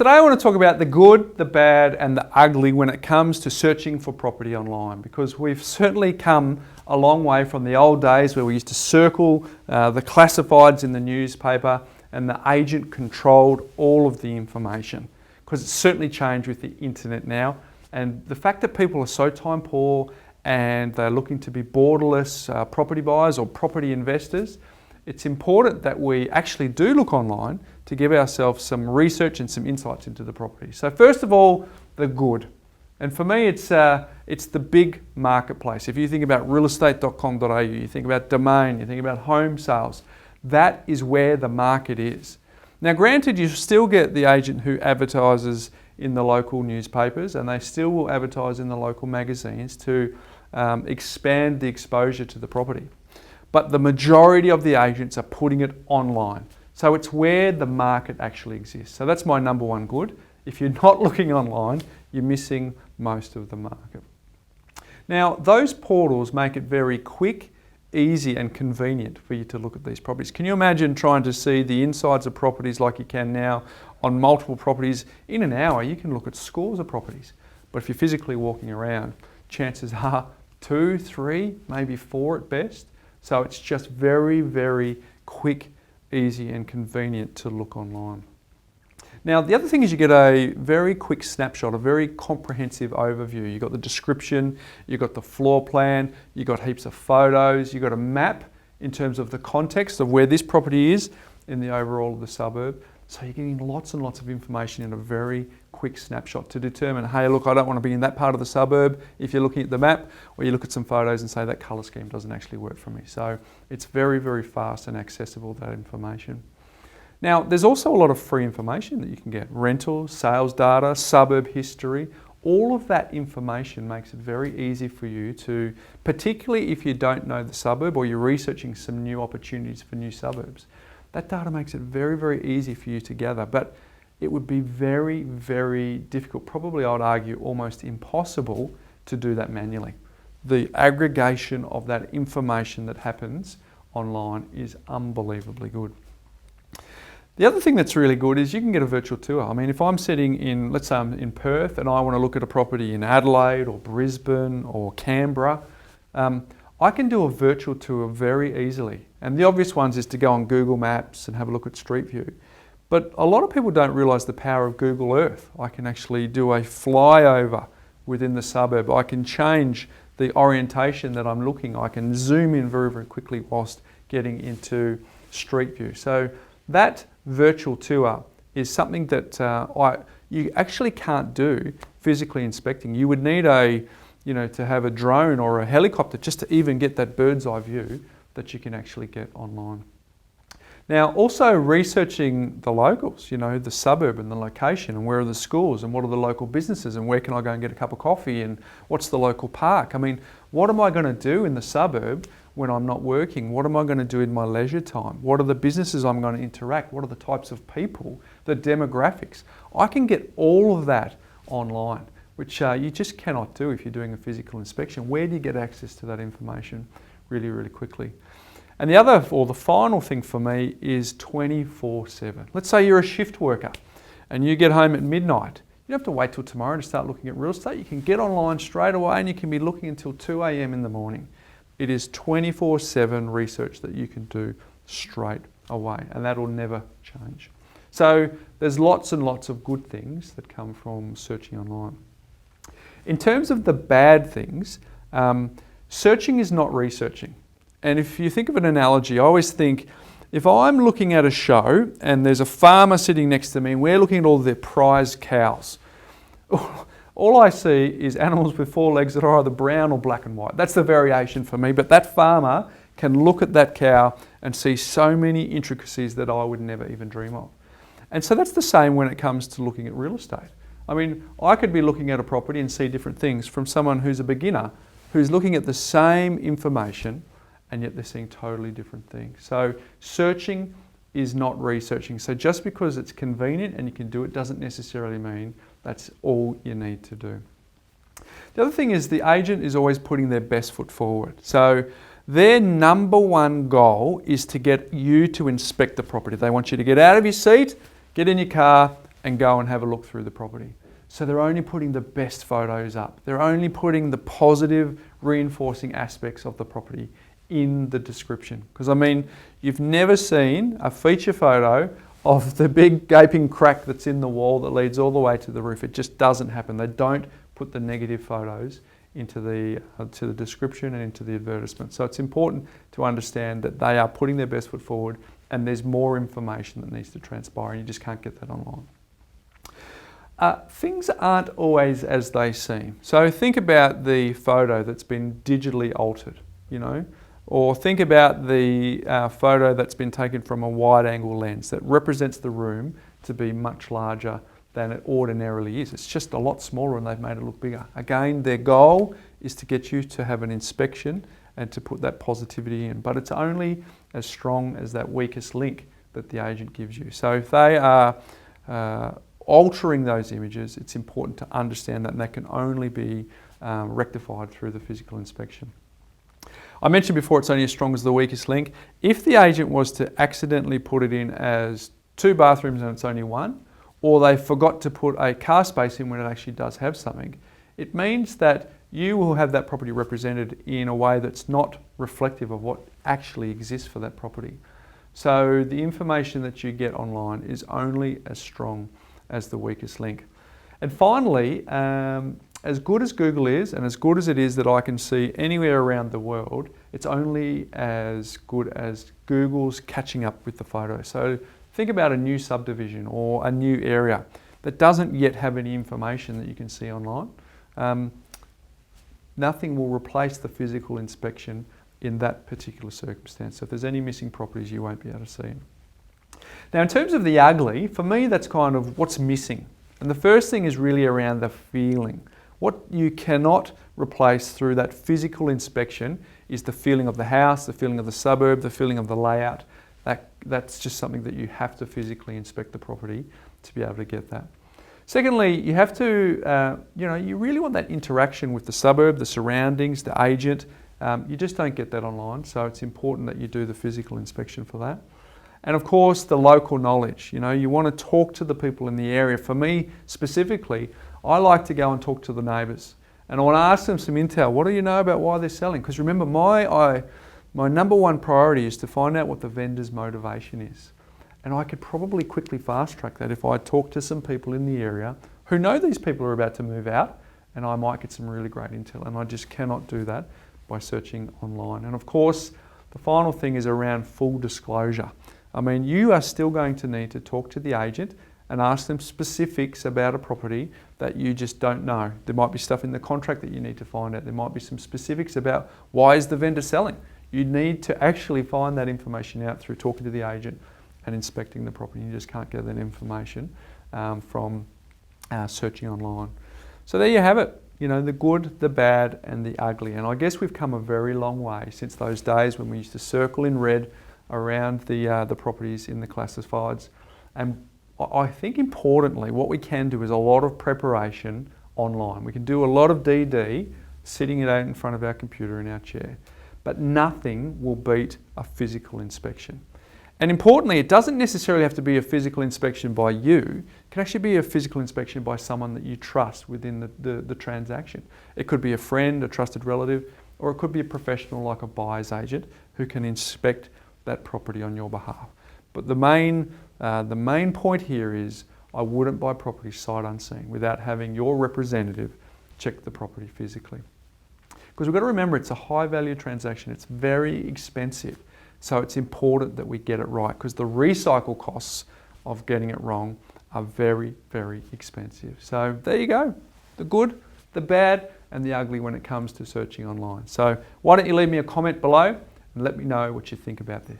Today I want to talk about the good, the bad and the ugly when it comes to searching for property online, because we've certainly come a long way from the old days where we used to circle the classifieds in the newspaper and the agent controlled all of the information, because it's certainly changed with the internet now. And the fact that people are so time poor and they're looking to be borderless property buyers or property investors, it's important that we actually do look online to give ourselves some research and some insights into the property. So first of all, the good. And for me, it's the big marketplace. If you think about realestate.com.au, you think about Domain, you think about home sales, that is where the market is. Now granted, you still get the agent who advertises in the local newspapers, and they still will advertise in the local magazines to expand the exposure to the property. But the majority of the agents are putting it online. So it's where the market actually exists. So that's my number one good. If you're not looking online, you're missing most of the market. Now, those portals make it very quick, easy and convenient for you to look at these properties. Can you imagine trying to see the insides of properties like you can now on multiple properties? In an hour, you can look at scores of properties. But if you're physically walking around, chances are 2, 3, maybe 4 at best. So it's just very, very quick, easy and convenient to look online. Now the other thing is you get a very quick snapshot, a very comprehensive overview. You've got the description, you've got the floor plan, you've got heaps of photos, you've got a map in terms of the context of where this property is in the overall of the suburb. So you're getting lots and lots of information in a very quick snapshot to determine, hey, look, I don't want to be in that part of the suburb. If you're looking at the map, or you look at some photos and say that colour scheme doesn't actually work for me. So it's very, very fast and accessible, that information. Now, there's also a lot of free information that you can get. Rentals, sales data, suburb history, all of that information makes it very easy for you to, particularly if you don't know the suburb or you're researching some new opportunities for new suburbs. That data makes it very, very easy for you to gather, but it would be very, very difficult, probably I would argue almost impossible to do that manually. The aggregation of that information that happens online is unbelievably good. The other thing that's really good is you can get a virtual tour. I mean, if I'm sitting in, let's say I'm in Perth and I want to look at a property in Adelaide or Brisbane or Canberra, I can do a virtual tour very easily. And the obvious ones is to go on Google Maps and have a look at Street View. But a lot of people don't realise the power of Google Earth. I can actually do a flyover within the suburb. I can change the orientation that I'm looking. I can zoom in very, very quickly whilst getting into Street View. So that virtual tour is something that you actually can't do physically inspecting. You would need to have a drone or a helicopter just to even get that bird's eye view that you can actually get online. Now, also researching the locals, the suburb and the location and where are the schools and what are the local businesses and where can I go and get a cup of coffee and what's the local park? I mean, what am I going to do in the suburb when I'm not working? What am I going to do in my leisure time? What are the businesses I'm going to interact? What are the types of people, the demographics? I can get all of that online, which you just cannot do if you're doing a physical inspection. Where do you get access to that information really, really quickly? And the final thing for me is 24/7. Let's say you're a shift worker and you get home at midnight. You don't have to wait till tomorrow to start looking at real estate. You can get online straight away and you can be looking until 2 a.m. in the morning. It is 24/7 research that you can do straight away, and that will never change. So there's lots and lots of good things that come from searching online. In terms of the bad things, searching is not researching. And if you think of an analogy, I always think, if I'm looking at a show and there's a farmer sitting next to me and we're looking at all their prize cows, all I see is animals with 4 legs that are either brown or black and white. That's the variation for me, but that farmer can look at that cow and see so many intricacies that I would never even dream of. And so that's the same when it comes to looking at real estate. I mean, I could be looking at a property and see different things from someone who's a beginner, who's looking at the same information and yet they're seeing totally different things. So searching is not researching. So just because it's convenient and you can do it doesn't necessarily mean that's all you need to do. The other thing is the agent is always putting their best foot forward. So their number one goal is to get you to inspect the property. They want you to get out of your seat, get in your car and go and have a look through the property. So they're only putting the best photos up. They're only putting the positive reinforcing aspects of the property in the description. Because I mean, you've never seen a feature photo of the big gaping crack that's in the wall that leads all the way to the roof. It just doesn't happen. They don't put the negative photos into the description and into the advertisement. So it's important to understand that they are putting their best foot forward, and there's more information that needs to transpire, and you just can't get that online. Things aren't always as they seem. So think about the photo that's been digitally altered, you know, or think about the photo that's been taken from a wide angle lens that represents the room to be much larger than it ordinarily is. It's just a lot smaller and they've made it look bigger. Again, their goal is to get you to have an inspection and to put that positivity in, but it's only as strong as that weakest link that the agent gives you. So if they are altering those images, it's important to understand that, and that can only be rectified through the physical inspection. I mentioned before it's only as strong as the weakest link. If the agent was to accidentally put it in as 2 bathrooms and it's only 1, or they forgot to put a car space in when it actually does have something, it means that you will have that property represented in a way that's not reflective of what actually exists for that property. So the information that you get online is only as strong as the weakest link. And finally, as good as Google is, and as good as it is that I can see anywhere around the world, it's only as good as Google's catching up with the photo. So think about a new subdivision or a new area that doesn't yet have any information that you can see online. Nothing will replace the physical inspection in that particular circumstance. So if there's any missing properties, you won't be able to see them. Now, in terms of the ugly, for me, that's kind of what's missing. And the first thing is really around the feeling. What you cannot replace through that physical inspection is the feeling of the house, the feeling of the suburb, the feeling of the layout. That's just something that you have to physically inspect the property to be able to get that. Secondly, you have to, you really want that interaction with the suburb, the surroundings, the agent. You just don't get that online, so it's important that you do the physical inspection for that. And of course, the local knowledge. You want to talk to the people in the area. For me specifically, I like to go and talk to the neighbours. And I want to ask them some intel. What do you know about why they're selling? Because remember, my number one priority is to find out what the vendor's motivation is. And I could probably quickly fast track that if I talk to some people in the area who know these people are about to move out, and I might get some really great intel. And I just cannot do that by searching online. And of course, the final thing is around full disclosure. I mean, you are still going to need to talk to the agent and ask them specifics about a property that you just don't know. There might be stuff in the contract that you need to find out. There might be some specifics about why is the vendor selling. You need to actually find that information out through talking to the agent and inspecting the property. You just can't get that information from searching online. So there you have it. The good, the bad, and the ugly. And I guess we've come a very long way since those days when we used to circle in red around the properties in the classifieds. And I think importantly, what we can do is a lot of preparation online. We can do a lot of DD sitting out in front of our computer in our chair, but nothing will beat a physical inspection. And importantly, it doesn't necessarily have to be a physical inspection by you. It can actually be a physical inspection by someone that you trust within the transaction. It could be a friend, a trusted relative, or it could be a professional like a buyer's agent who can inspect that property on your behalf. But the main point here is I wouldn't buy property sight unseen without having your representative check the property physically. Because we've got to remember it's a high value transaction, it's very expensive. So it's important that we get it right because the recycle costs of getting it wrong are very, very expensive. So there you go, the good, the bad, and the ugly when it comes to searching online. So why don't you leave me a comment below and let me know what you think about this.